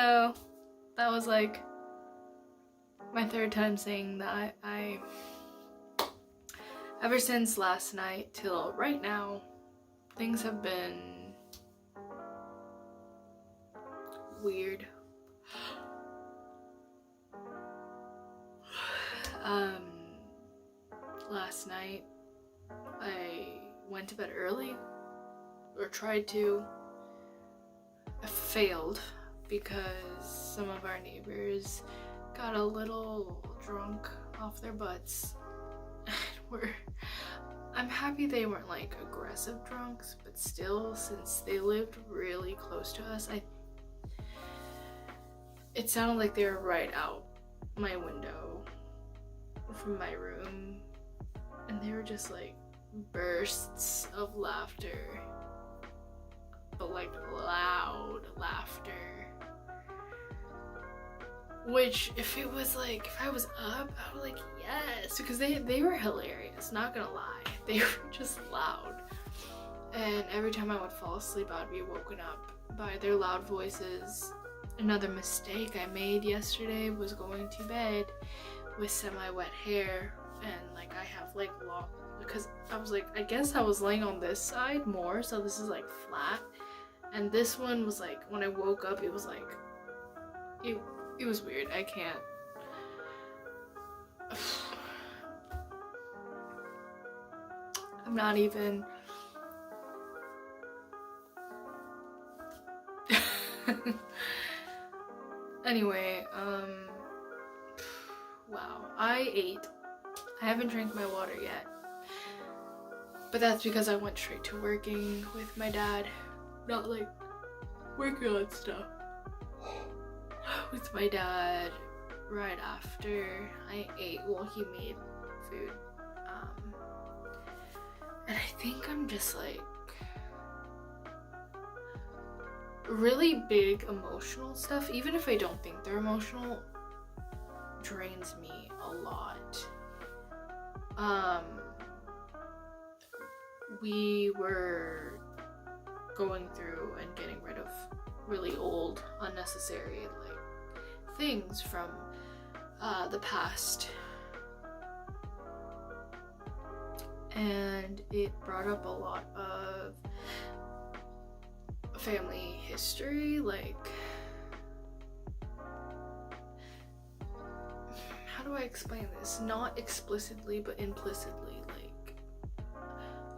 know, that was like my third time saying that. I ever since last night till right now, things have been weird. Last night I went to bed early, or tried to. I failed because some of our neighbors got a little drunk off their butts. I'm happy they weren't like aggressive drunks, but still, since they lived really close to us, it sounded like they were right out my window from my room, and they were just like bursts of laughter, but like loud laughter. Which, if I was up, I would like, yes, because they were hilarious, not gonna lie. They were just loud. And every time I would fall asleep, I'd be woken up by their loud voices. Another mistake I made yesterday was going to bed with semi-wet hair, and like I have like long, because I was like, I guess I was laying on this side more, so this is like flat, and this one was like, when I woke up, it was like, it was weird. I can't. I'm not even. Anyway, wow. I ate. I haven't drank my water yet. But that's because I went straight to working with my dad. Not like working on stuff. With my dad right after I ate. Well, he made food. And I think I'm just like really big emotional stuff, even if I don't think they're emotional, drains me a lot. We were going through and getting rid of really old, unnecessary like things from the past, and it brought up a lot of family history, like, how do I explain this? Not explicitly, but implicitly, like,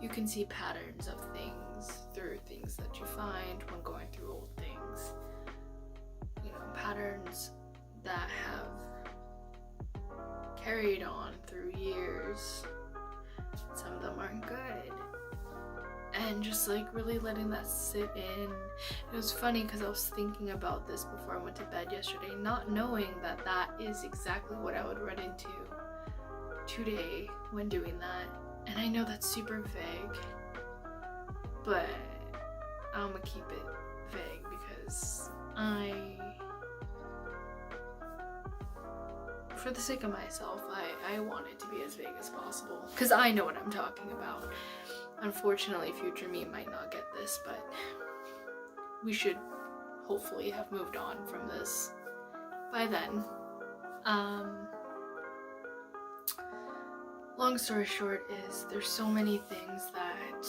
you can see patterns of things through things that you find when going through old things. You know, patterns that have carried on through years. Some of them aren't good. And just like really letting that sit in. It was funny because I was thinking about this before I went to bed yesterday, not knowing that that is exactly what I would run into today when doing that. And I know that's super vague, but I'm gonna keep it vague because for the sake of myself, I want it to be as vague as possible because I know what I'm talking about. Unfortunately, future me might not get this, but we should hopefully have moved on from this by then. Long story short is there's so many things that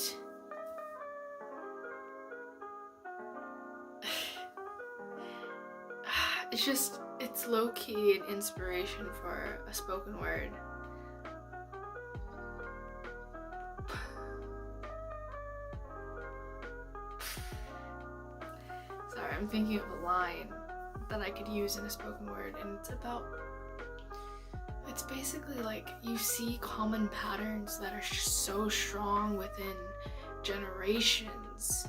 it's low-key an inspiration for a spoken word. Sorry, I'm thinking of a line that I could use in a spoken word, and it's basically like you see common patterns that are so strong within generations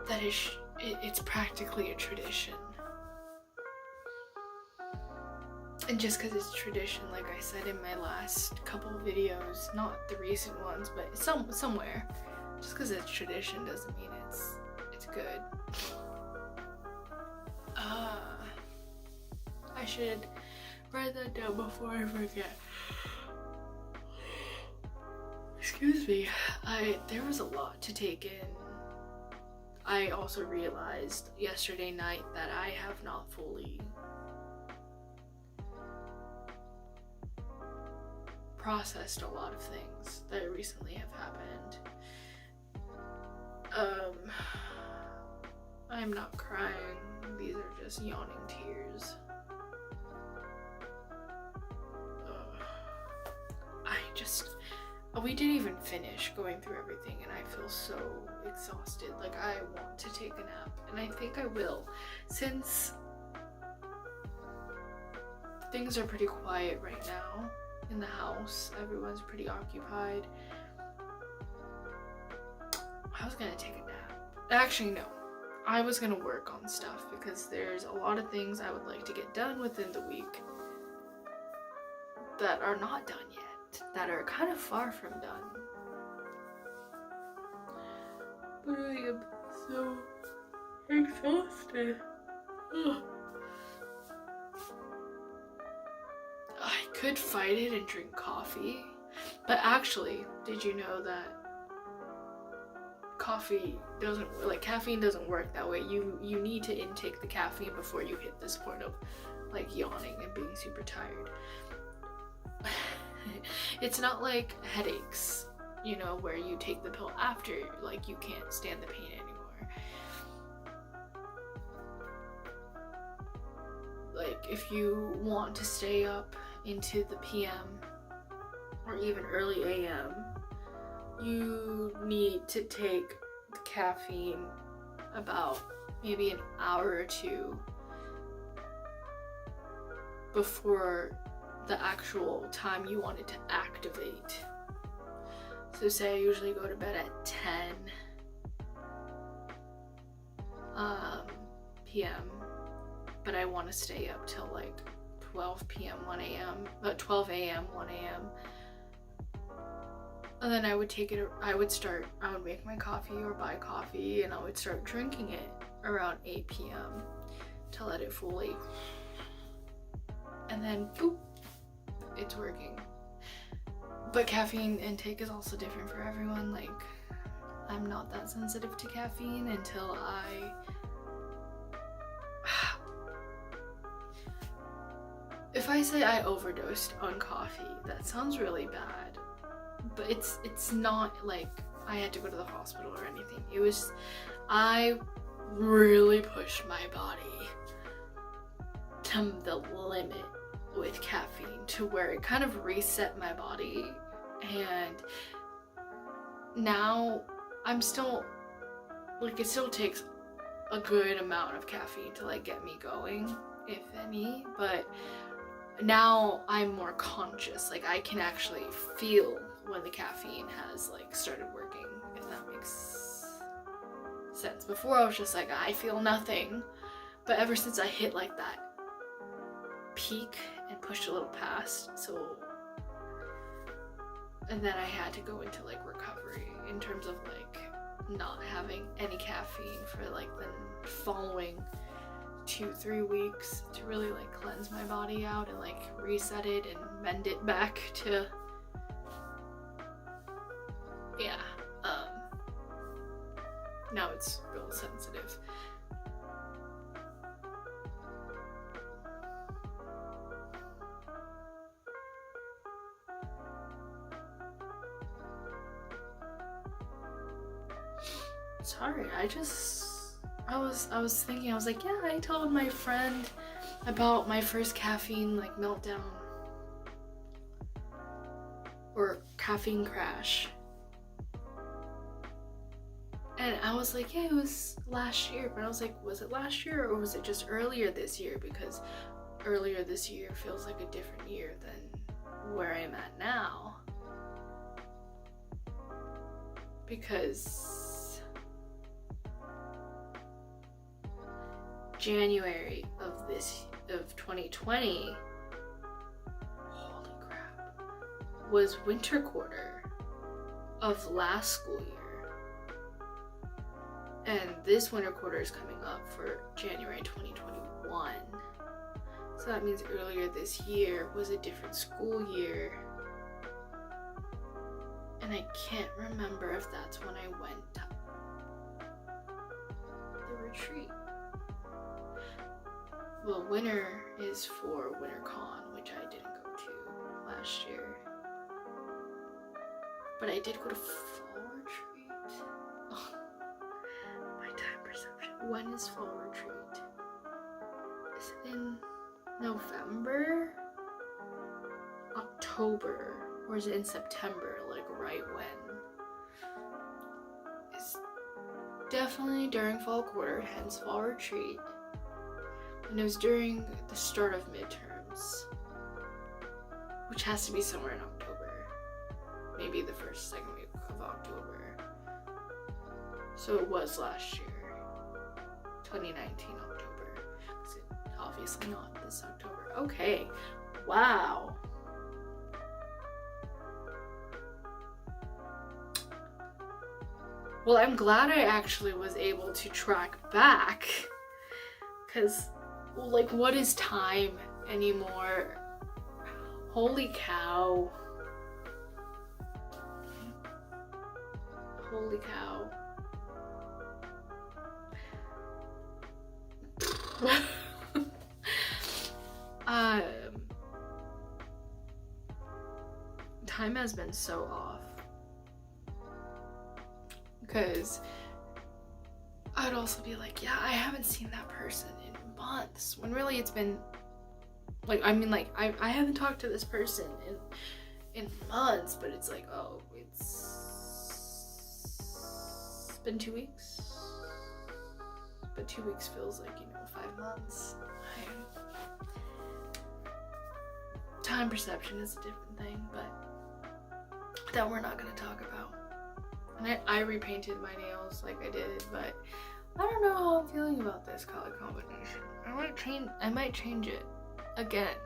that it's practically a tradition. And just because it's tradition, like I said in my last couple videos, not the recent ones, but somewhere, just because it's tradition doesn't mean it's good. I should write that down before I forget. Excuse me. There was a lot to take in. I also realized yesterday night that I have not fully processed a lot of things that recently have happened. I'm not crying. These are just yawning tears. We didn't even finish going through everything and I feel so exhausted. Like, I want to take a nap, and I think I will, since things are pretty quiet right now in the house. Everyone's pretty occupied. I was gonna take a nap. Actually, no. I was gonna work on stuff because there's a lot of things I would like to get done within the week that are not done yet, that are kind of far from done. But I am so exhausted. Ugh. I could fight it and drink coffee, but actually, did you know that caffeine doesn't work that way? You need to intake the caffeine before you hit this point of like yawning and being super tired. It's not like headaches, you know, where you take the pill after, like you can't stand the pain anymore. Like, if you want to stay up into the PM or even early AM, you need to take the caffeine about maybe an hour or two before the actual time you want it to activate. So say I usually go to bed at 10 p.m. but I want to stay up till like 12 p.m. 1 a.m. 12 a.m. 1 a.m. And then I would make my coffee or buy coffee, and I would start drinking it around 8 p.m. to let it fully, and then boop, it's working. But caffeine intake is also different for everyone. Like, I'm not that sensitive to caffeine until if I say I overdosed on coffee, that sounds really bad. But it's not like I had to go to the hospital or anything. It was, I really pushed my body to the limit with caffeine to where it kind of reset my body. And now I'm still, like, it still takes a good amount of caffeine to like get me going, if any, but now I'm more conscious. Like, I can actually feel when the caffeine has like started working, if that makes sense. Before I was just like, I feel nothing, but ever since I hit like that peak and pushed a little past, and then I had to go into like recovery in terms of like not having any caffeine for like the following 2-3 weeks to really like cleanse my body out and like reset it and mend it back to, yeah, now it's real sensitive. Sorry, I was thinking, I was like, yeah, I told my friend about my first caffeine like meltdown or caffeine crash. And I was like, yeah, it was last year. But I was like, was it last year or was it just earlier this year? Because earlier this year feels like a different year than where I'm at now. Because January of 2020, holy crap, was winter quarter of last school year. And this winter quarter is coming up for January 2021. So that means earlier this year was a different school year. And I can't remember if that's when I went retreat. Well, winter is for WinterCon, which I didn't go to last year. But I did go to fall retreat. Oh, my time perception. When is fall retreat? Is it in November? October? Or is it in September? Like right when? It's definitely during fall quarter, hence fall retreat. And it was during the start of midterms, which has to be somewhere in October. Maybe the first, second week of October. So it was last year, 2019 October. It's obviously not this October. Okay, wow. Well, I'm glad I actually was able to track back, because, like, what is time anymore? Holy cow. Holy cow. Time has been so off. Because I'd also be like, yeah, I haven't seen that person in months. When really it's been, like, I mean, like, I haven't talked to this person in months, but it's like, oh, it's been 2 weeks. But 2 weeks feels like, 5 months. Time perception is a different thing, but that we're not going to talk about. And I repainted my nails like I did, but I don't know how I'm feeling about this color combination. I might change it again.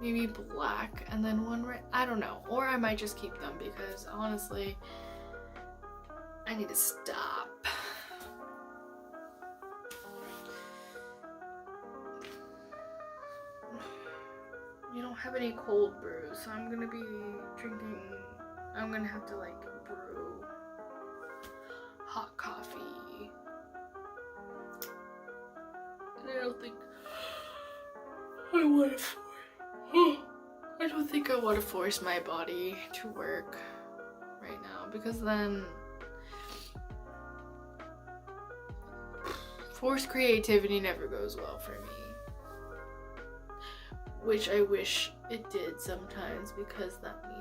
Maybe black and then one red. I don't know. Or I might just keep them because honestly, I need to stop. You don't have any cold brew, so I'm gonna be drinking. I'm gonna have to like brew hot coffee. And I don't think I want to. I don't think I want to force my body to work right now, because then forced creativity never goes well for me. Which I wish it did sometimes, because that means,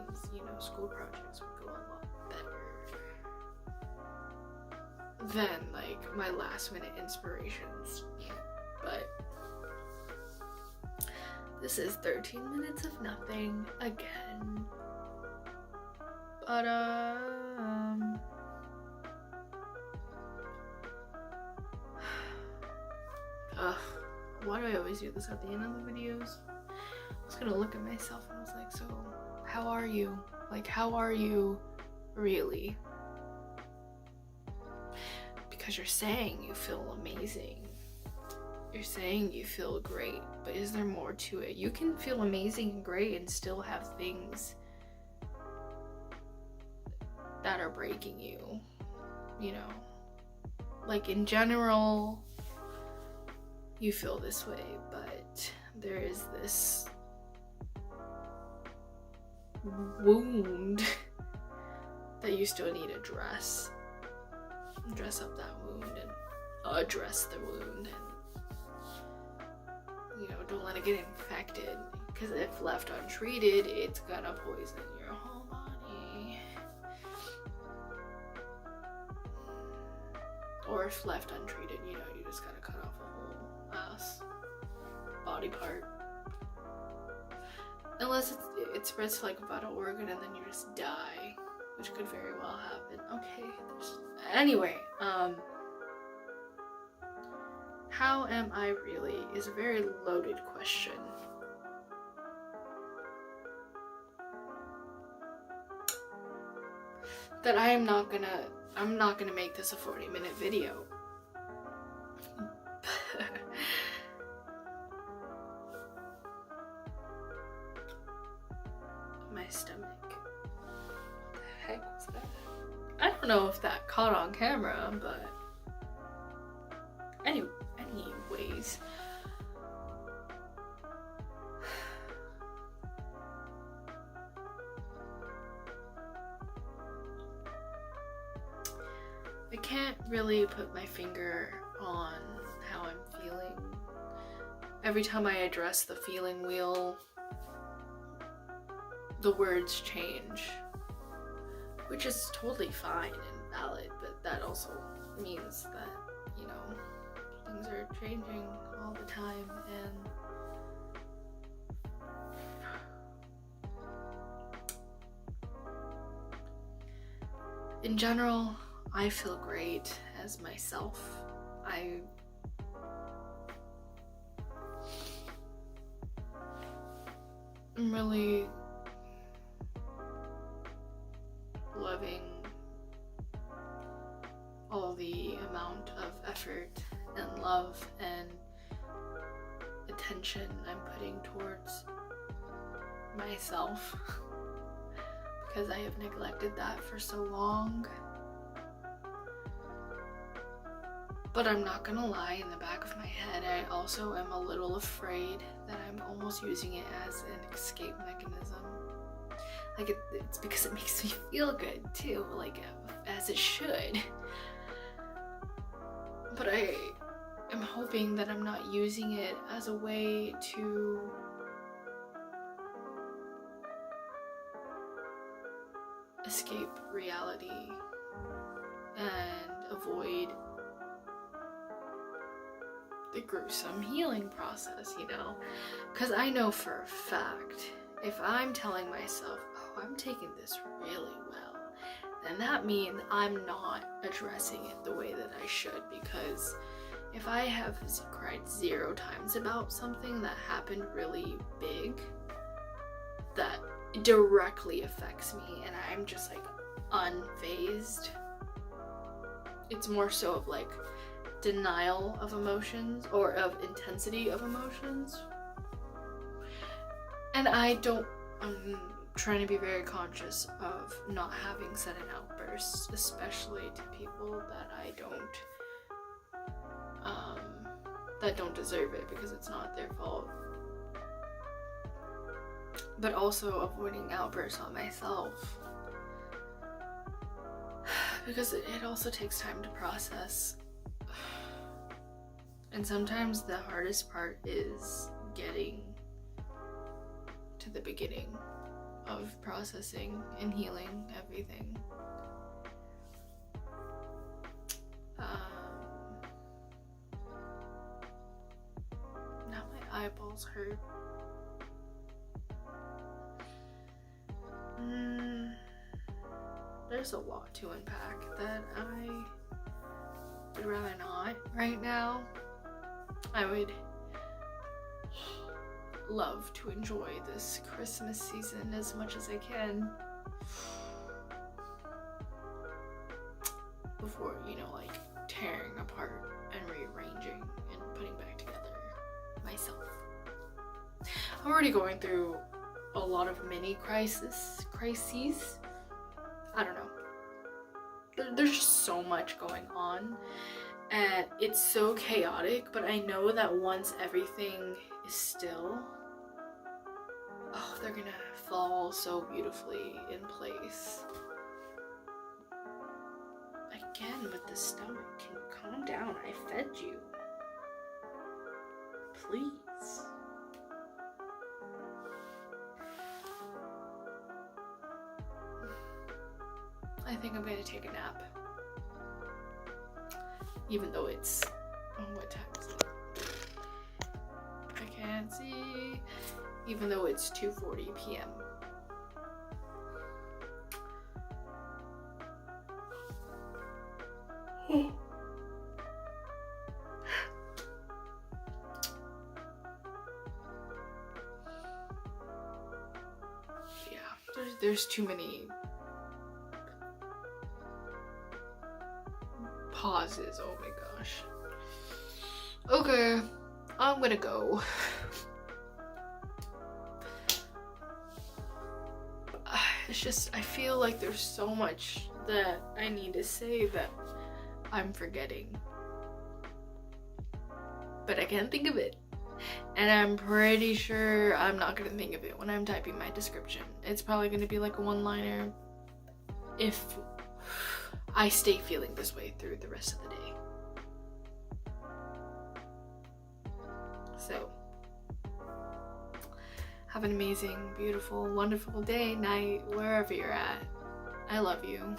school projects would go a lot better than like my last minute inspirations. But this is 13 minutes of nothing again. But why do I always do this at the end of the videos? I was gonna look at myself and I was like, so how are you? Like, how are you really? Because you're saying you feel amazing. You're saying you feel great, but is there more to it? You can feel amazing and great and still have things that are breaking you, Like, in general, you feel this way, but there is this wound that you still need to dress up that wound and address the wound, and don't let it get infected, because if left untreated, it's gonna poison your whole body. Or if left untreated, you just gotta cut off a whole ass body part. Unless it spreads to like a vital organ and then you just die, which could very well happen. Okay, anyway, how am I really is a very loaded question. That I'm not gonna make this a 40-minute video. My stomach. What the heck was that? I don't know if that caught on camera, but days. I can't really put my finger on how I'm feeling. Every time I address the feeling wheel, the words change, which is totally fine and valid, but that also means that, you know, things are changing all the time, and in general, I feel great as myself. I'm really loving all the amount of effort and love and attention I'm putting towards myself because I have neglected that for so long. But I'm not gonna lie, in the back of my head, I also am a little afraid that I'm almost using it as an escape mechanism. Like, it's because it makes me feel good too, like, as it should. But I am hoping that I'm not using it as a way to escape reality and avoid the gruesome healing process, you know? Because I know for a fact, if I'm telling myself, oh, I'm taking this really well, then that means I'm not addressing it the way that I should, because if I have cried 0 times about something that happened really big, that directly affects me, and I'm just like unfazed, it's more so of like denial of emotions or of intensity of emotions. And I'm trying to be very conscious of not having sudden outbursts, especially to people that I don't deserve it, because it's not their fault. But also avoiding outbursts on myself, because it also takes time to process. And sometimes the hardest part is getting to the beginning of processing and healing everything. Now my eyeballs hurt. There's a lot to unpack that I would rather not right now. I would love to enjoy this Christmas season as much as I can before, you know, like tearing apart and rearranging and putting back together myself. I'm already going through a lot of mini crises. I don't know. There's just so much going on, and it's so chaotic, but I know that once everything is still, oh, they're gonna fall so beautifully in place. Again, with the stomach, can you calm down? I fed you. Please. I think I'm gonna take a nap. Even though it's, oh, what time is it? I can't see. Even though it's 2:40 p.m. Yeah, there's too many pauses. Oh my gosh. Okay, I'm gonna go. It's just, I feel like there's so much that I need to say that I'm forgetting. but I can't think of it. And I'm pretty sure I'm not gonna think of it when I'm typing my description. It's probably gonna be like a one-liner if I stay feeling this way through the rest of the day. So, have an amazing, beautiful, wonderful day, night, wherever you're at. I love you.